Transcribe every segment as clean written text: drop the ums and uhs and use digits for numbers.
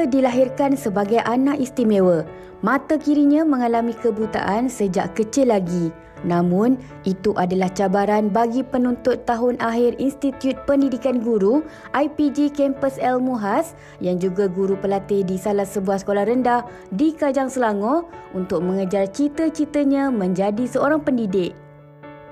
Aika dilahirkan sebagai anak istimewa. Mata kirinya mengalami kebutaan sejak kecil lagi. Namun, itu adalah cabaran bagi penuntut tahun akhir Institut Pendidikan Guru IPG Kampus El Muhaz yang juga guru pelatih di salah sebuah sekolah rendah di Kajang Selangor untuk mengejar cita-citanya menjadi seorang pendidik.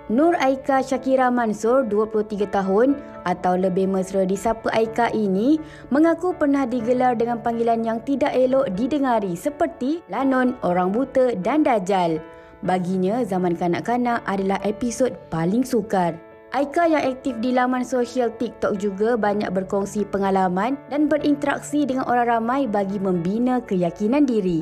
Nur Aika Shakira Mansur, 23 tahun atau lebih mesra disapa Aika ini, mengaku pernah digelar dengan panggilan yang tidak elok didengari seperti Lanon, Orang Buta dan Dajjal. Baginya, zaman kanak-kanak adalah episod paling sukar. Aika yang aktif di laman sosial TikTok juga banyak berkongsi pengalaman dan berinteraksi dengan orang ramai bagi membina keyakinan diri.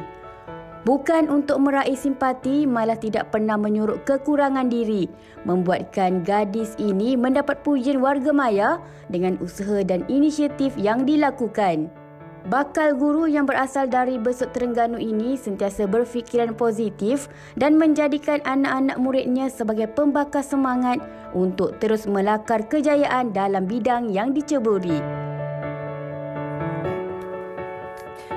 Bukan untuk meraih simpati, malah tidak pernah menyurut kekurangan diri, membuatkan gadis ini mendapat pujian warga maya dengan usaha dan inisiatif yang dilakukan. Bakal guru yang berasal dari Besut Terengganu ini sentiasa berfikiran positif dan menjadikan anak-anak muridnya sebagai pembakar semangat untuk terus melakar kejayaan dalam bidang yang diceburi.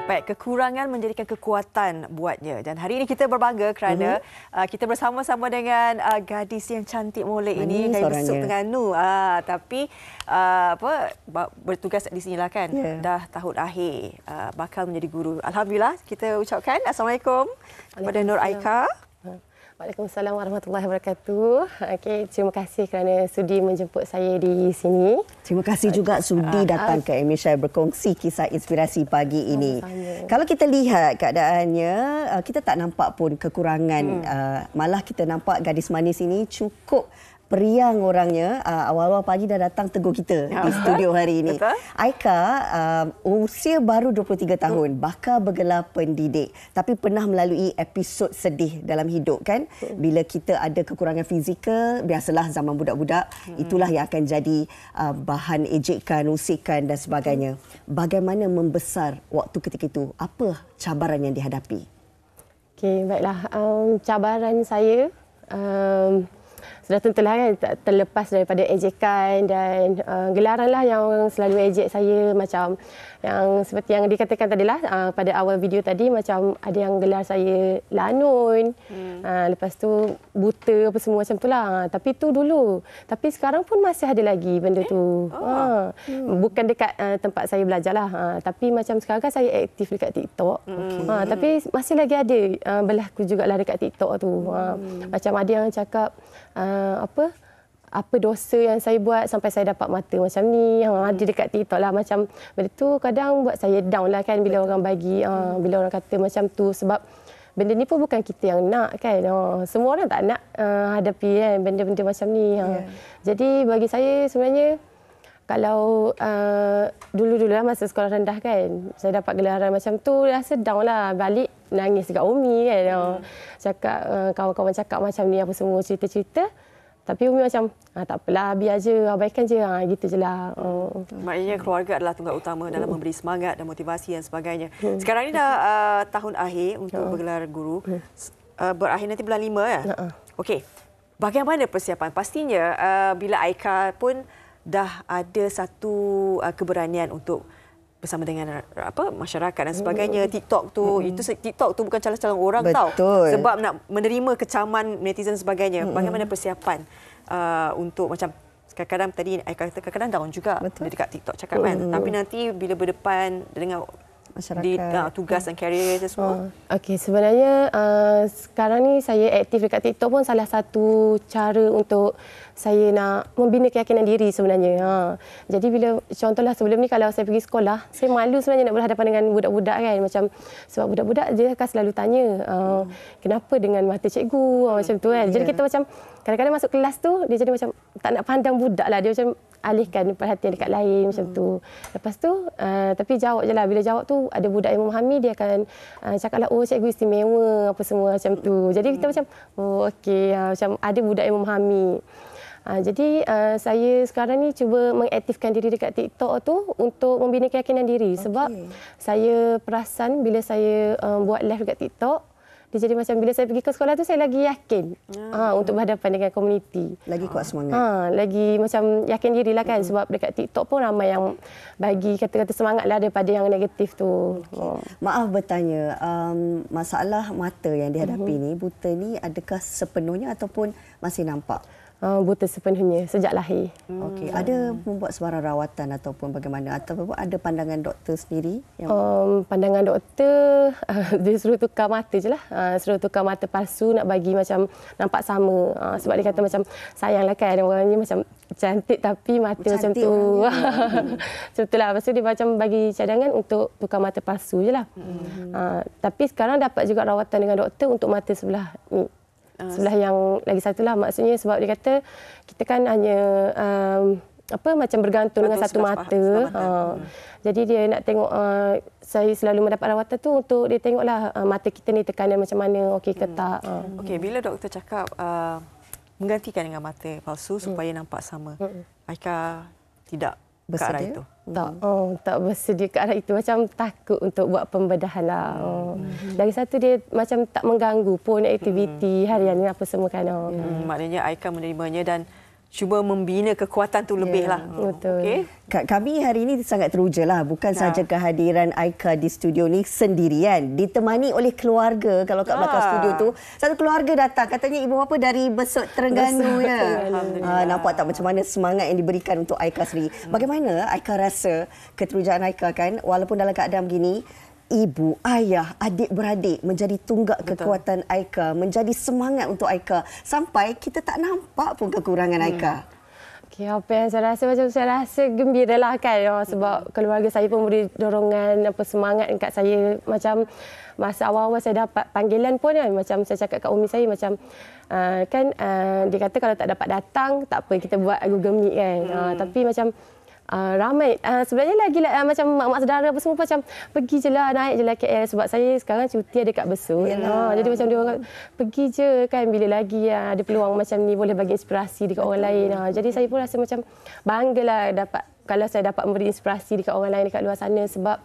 Baik, kekurangan menjadikan kekuatan buatnya. Dan hari ini kita berbangga kerana kita bersama-sama dengan gadis yang cantik molek ini dari Besut Terengganu. Tapi bertugas di sini lah kan. Yeah. Dah tahun akhir bakal menjadi guru. Alhamdulillah, kita ucapkan Assalamualaikum kepada Nur Aika. Waalaikumsalam warahmatullahi wabarakatuh. Okey, terima kasih kerana sudi menjemput saya di sini. Terima kasih juga sudi datang ke Amy-Shire berkongsi kisah inspirasi pagi ini. Kalau kita lihat keadaannya, kita tak nampak pun kekurangan. Malah kita nampak gadis manis ini cukup periang orangnya. Awal-awal pagi dah datang tegur kita di studio hari ini. Betul? Aika usia baru 23 tahun, bakal bergelar pendidik, tapi pernah melalui episod sedih dalam hidup kan. Bila kita ada kekurangan fizikal, biasalah zaman budak-budak, itulah yang akan jadi bahan ejekan, usikan dan sebagainya. Bagaimana membesar waktu ketika itu? Apa cabaran yang dihadapi? Okey, baiklah. Cabaran saya sudah tentulah kan terlepas daripada ejekan dan gelaran lah yang selalu ejek saya, macam yang seperti yang dikatakan tadilah pada awal video tadi, macam ada yang gelar saya Lanun, lepas tu buta apa semua macam tu lah. Tapi tu dulu. Tapi sekarang pun masih ada lagi benda tu. Bukan dekat tempat saya belajar lah. Tapi macam sekarang kan saya aktif dekat TikTok. Tapi masih lagi ada berlaku jugalah dekat TikTok tu. Macam ada yang cakap apa dosa yang saya buat sampai saya dapat mata macam ni. Ada dekat TikTok lah. Macam benda tu kadang buat saya down lah kan bila orang bagi, bila orang kata macam tu. Sebab benda ni pun bukan kita yang nak kan. Semua orang tak nak hadapi kan benda-benda macam ni. Jadi bagi saya sebenarnya, kalau dulu-dulu lah masa sekolah rendah kan, saya dapat gelaran macam tu, rasa down lah. Balik nangis dekat Umi kan. Cakap, kawan-kawan cakap macam ni apa semua, cerita-cerita. Tapi Umi macam, tak apalah, biar je, abaikan je. Gitu je lah. Maknanya keluarga adalah tunggal utama dalam memberi semangat dan motivasi dan sebagainya. Sekarang ni dah tahun akhir untuk bergelar guru. Berakhir nanti bulan 5 ya? Okey. Bagaimana persiapan? Pastinya bila Aika pun dah ada satu keberanian untuk bersama dengan masyarakat dan sebagainya. TikTok tu, TikTok tu bukan calon-calon orang. Betul. Sebab nak menerima kecaman netizen dan sebagainya. Bagaimana persiapan untuk macam kadang-kadang tadi Aika kata kadang-kadang down juga dekat TikTok cakap kan. Tapi nanti bila berdepan dengan masyarakat, di tugas dan karier dan semua. Okey, sebenarnya sekarang ni saya aktif dekat TikTok pun salah satu cara untuk saya nak membina keyakinan diri sebenarnya. Jadi bila contohlah sebelum ni kalau saya pergi sekolah, saya malu sebenarnya nak berhadapan dengan budak-budak kan. Macam sebab budak-budak dia akan selalu tanya, kenapa dengan mata cikgu macam tu kan. Jadi kita macam kadang-kadang masuk kelas tu dia jadi macam tak nak pandang budak lah. Dia macam alihkan perhatian dekat lain macam tu. Lepas tu tapi jawab je lah. Bila jawab tu ada budak yang memahami, dia akan cakap lah, oh cikgu istimewa apa semua macam tu. Jadi kita macam, oh okey, macam ada budak yang memahami. Jadi saya sekarang ni cuba mengaktifkan diri dekat TikTok tu untuk membina keyakinan diri. Sebab saya perasan bila saya buat live dekat TikTok, Dia jadi macam bila saya pergi ke sekolah tu saya lagi yakin untuk berhadapan dengan komuniti. Lagi kuat semangat. Lagi macam yakin dirilah kan sebab dekat TikTok pun ramai yang bagi kata-kata semangat lah daripada yang negatif tu. Maaf bertanya, masalah mata yang dihadapi ni, buta ni adakah sepenuhnya ataupun masih nampak? Buta sepenuhnya sejak lahir. Okey, ada membuat sebarang rawatan ataupun bagaimana, ataupun ada pandangan doktor sendiri yang pandangan doktor dia suruh tukar mata je lah. Suruh tukar mata palsu nak bagi macam nampak sama. Sebab dia kata macam sayanglah kan orang ni macam cantik tapi mata cantik macam tu. Macam tu lah. Lepas tu dia macam bagi cadangan untuk tukar mata palsu je lah. Tapi sekarang dapat juga rawatan dengan doktor untuk mata sebelah ni. Sebelah yang lagi satu lah, maksudnya sebab dia kata kita kan hanya macam bergantung dengan satu mata. Jadi dia nak tengok saya selalu mendapat rawatan tu untuk dia tengoklah mata kita ni tekanan macam mana, okey ke tak. Okey, bila doktor cakap menggantikan dengan mata palsu supaya nampak sama, Aika tidak ke arah itu? Tak bersedia ke arah itu. Macam takut untuk buat pembedahan lah. Dari satu dia macam tak mengganggu pun aktiviti harian ni apa semua kan. Maknanya Aika menerimanya dan cuba membina kekuatan tu lebih lah. Betul. Okay. Kami hari ini sangat teruja lah. Bukan sahaja kehadiran Aika di studio ni sendirian. Ditemani oleh keluarga. Kalau kat belakang studio tu, satu keluarga datang. Katanya ibu bapa dari Besut, Terengganu. Nampak tak macam mana semangat yang diberikan untuk Aika sendiri. Bagaimana Aika rasa keterujaan Aika kan, walaupun dalam keadaan begini, ibu, ayah, adik-beradik menjadi tunggak kekuatan Aika, menjadi semangat untuk Aika sampai kita tak nampak pun kekurangan Aika. Okay, apa yang saya rasa, macam saya rasa gembiralah kan sebab keluarga saya pun beri dorongan semangat dekat saya. Macam masa awal-awal saya dapat panggilan pun kan, macam saya cakap kat umi saya macam dia kata kalau tak dapat datang tak apa, kita buat Google Meet kan. Tapi macam ramai sebenarnya lagi macam mak-mak saudara apa semua macam pergi je lah, naik je lah KL sebab saya sekarang cuti ada kat Besut. Jadi macam dia orang pergi je kan, bila lagi ada peluang macam ni boleh bagi inspirasi dekat orang lain. Jadi saya pun rasa macam banggalah kalau saya dapat memberi inspirasi dekat orang lain dekat luar sana sebab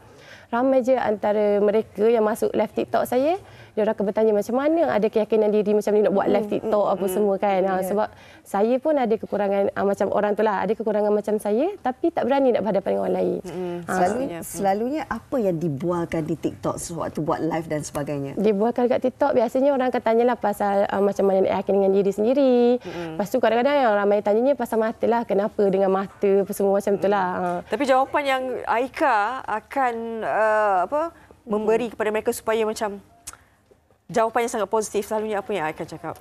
ramai je antara mereka yang masuk live TikTok saya, dia orang akan bertanya macam mana ada keyakinan diri macam ni nak buat live TikTok apa semua kan. Sebab saya pun ada kekurangan macam orang tu lah, ada kekurangan macam saya tapi tak berani nak berhadapan dengan orang lain. Selalunya apa yang dibualkan di TikTok sewaktu buat live dan sebagainya? Dibualkan dekat TikTok biasanya orang akan tanyalah pasal macam mana nak yakin dengan diri sendiri. Lepas tu kadang-kadang yang ramai tanyanya pasal mata lah, kenapa dengan mata apa semua macam tu lah. Tapi jawapan yang Aika akan memberi kepada mereka supaya macam jawapan yang sangat positif, selalunya apa yang Aika cakap?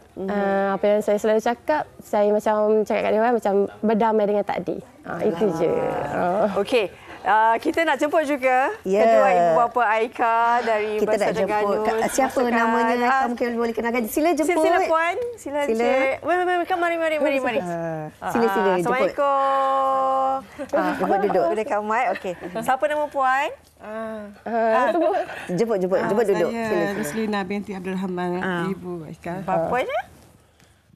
Apa yang saya selalu cakap, saya macam cakap kat dia orang macam berdamai dengan takdir. Itu je. Okey. Kita nak jemput juga kedua ibu bapa Aika dari Kita nak jemput. Siapa namanya Aika mungkin boleh kenalkan. Sila jemput. Sila puan. Sila. Cik. Mari. Sila jemput. Assalamualaikum. Jemput duduk. Dekat mic. Okey. Siapa nama puan? Jemput duduk. Saya Ruslina binti Abdul Rahman, ibu Aika. Bapanya?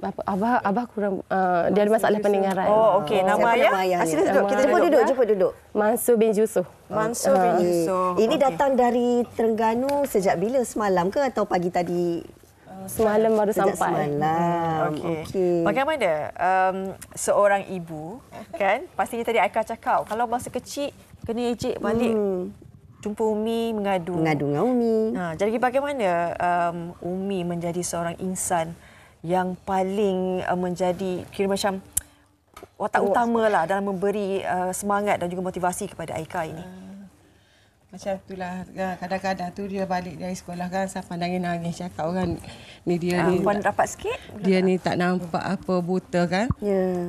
Abah kurang dia ada masalah pendengaran. Oh, okey. Nama ayah? Sila duduk. Kita jemput duduk. Mansur bin Yusof. Mansur bin Yusof. Ini datang dari Terengganu sejak bila? Semalam ke atau pagi tadi? Semalam baru Sejak sampai. Semalam. Okey. Bagaimana seorang ibu kan? Pastinya tadi Aika cakap kalau masa kecil kena ejek balik jumpa Umi mengadu dengan Umi. Jadi bagaimana Umi menjadi seorang insan yang paling menjadi kira macam watak utamalah dalam memberi semangat dan juga motivasi kepada Aika ini? Macam itulah, kadang-kadang tu dia balik dari sekolah kan, saya pandangin-nangis cakap orang ni dia ni. Puan rapat sikit. Dia ni tak nampak apa, buta kan.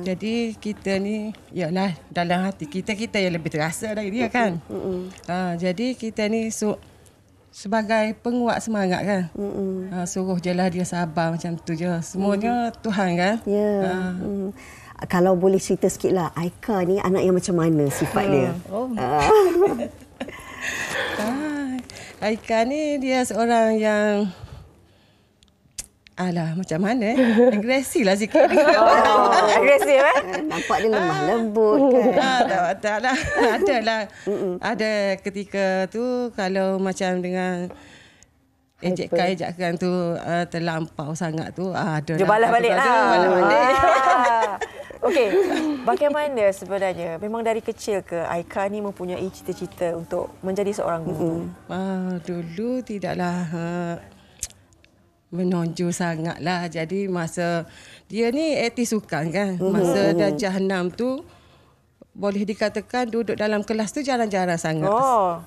Jadi kita ni, yalah dalam hati kita yang lebih terasa dari dia kan. Jadi kita ni sebagai penguat semangat kan. Suruh je lah dia sabar macam tu je. Semuanya Tuhan kan. Kalau boleh cerita sikit lah, Aika ni anak yang macam mana sifat dia? Aika ni dia seorang yang macam mana agresif lah sikit. Agresif nampak dia lemah lembut kan. Tak lah. Adalah. Ada ketika tu kalau macam dengan ejekan tu terlampau sangat tu. Dia balas balik lah. Balas balik. Okey, bagaimana sebenarnya? Memang dari kecil ke Aika ni mempunyai cita-cita untuk menjadi seorang guru? Dulu tidaklah menonjol sangatlah. Jadi masa dia ni aktif sukan kan. Masa darjah 6 tu boleh dikatakan duduk dalam kelas tu jarang-jarang sangat.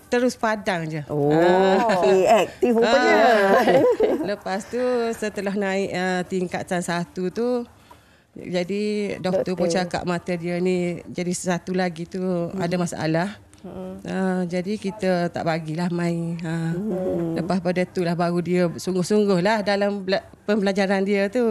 Terus padang je. Aktif rupanya. Lepas tu setelah naik tingkatan 1 tu, jadi doktor pun cakap mata dia ni jadi satu lagi tu ada masalah. Jadi kita tak bagilah main. Lepas pada tu lah baru dia sungguh-sungguh lah dalam pembelajaran dia tu.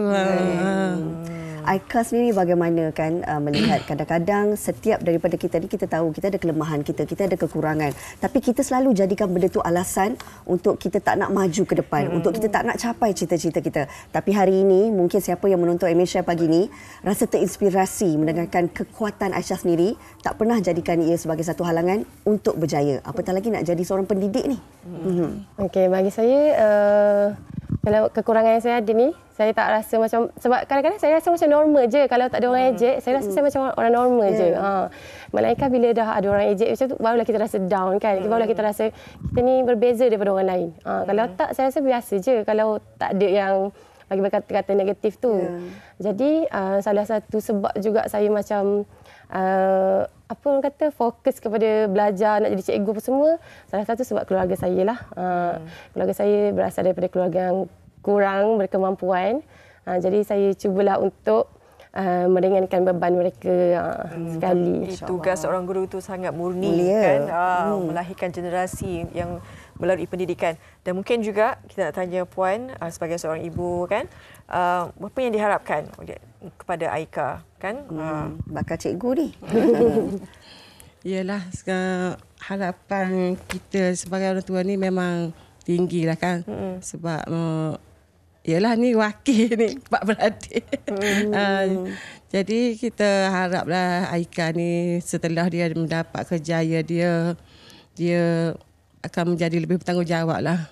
Aika sendiri bagaimana kan melihat kadang-kadang setiap daripada kita ni kita tahu kita ada kelemahan kita ada kekurangan. Tapi kita selalu jadikan benda tu alasan untuk kita tak nak maju ke depan, untuk kita tak nak capai cita-cita kita. Tapi hari ini mungkin siapa yang menonton Aisyah pagi ni rasa terinspirasi mendengarkan kekuatan Aisyah sendiri, tak pernah jadikan ia sebagai satu halangan untuk berjaya. Apatah lagi nak jadi seorang pendidik ni. Okey, bagi saya kalau kekurangan yang saya ada ni, saya tak rasa macam, sebab kadang-kadang saya rasa macam normal je. Kalau tak ada orang ejek, saya rasa saya macam orang normal je. Melainkan bila dah ada orang ejek macam tu, barulah kita rasa down kan. Barulah kita rasa kita ni berbeza daripada orang lain. Kalau tak, saya rasa biasa je. Kalau tak ada yang bagi kata-kata negatif tu. Jadi salah satu sebab juga saya macam apa orang kata fokus kepada belajar nak jadi cikgu apa semua, salah satu sebab keluarga saya lah. Keluarga saya berasal daripada keluarga yang kurang berkemampuan. Jadi saya cubalah untuk meringankan beban mereka sekali. Tugas seorang guru itu sangat murni kan, melahirkan generasi yang melalui pendidikan. Dan mungkin juga kita nak tanya Puan sebagai seorang ibu kan, apa yang diharapkan kepada Aika kan? Bakal cikgu ni. Yalah, harapan kita sebagai orang tua ni memang tinggi lah kan. Sebab yalah ni wakil ni Pak Beradik. Jadi kita haraplah Aika ni setelah dia mendapat kejayaan dia akan menjadi lebih bertanggungjawab lah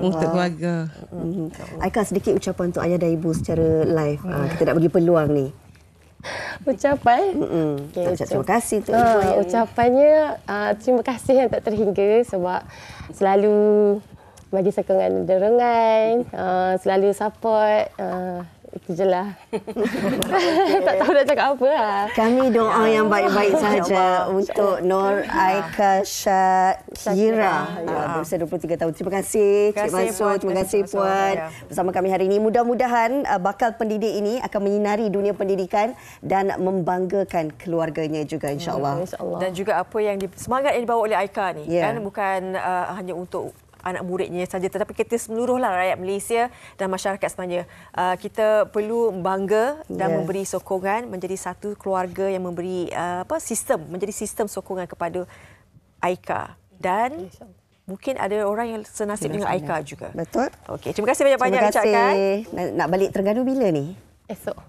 untuk keluarga. Aika, sedikit ucapan untuk ayah dan ibu secara live. Kita nak bagi peluang ni. Ucapan? Okay, terima kasih untuk ibu. Ucapannya terima kasih yang tak terhingga sebab selalu bagi sokongan dorongan, selalu support. Itu je lah. Tak tahu nak cakap apa lah. Kami doa yang baik-baik sahaja untuk Nur Aika Shakira. Berusia 23 tahun. Terima kasih Cik Mansur. Terima kasih Puan. Bersama kami hari ini. Mudah-mudahan bakal pendidik ini akan menyinari dunia pendidikan dan membanggakan keluarganya juga, insyaAllah. Dan juga apa yang semangat yang dibawa oleh Aika ni kan, bukan hanya untuk anak muridnya saja, tetapi kita seluruhlah rakyat Malaysia dan masyarakat sebenarnya. Kita perlu bangga dan memberi sokongan, menjadi satu keluarga yang memberi menjadi sistem sokongan kepada Aika. Dan mungkin ada orang yang senasib dengan Aika juga. Betul. Okey, terima kasih banyak-banyak ucapkan. Nak balik Terengganu bila ni? Esok.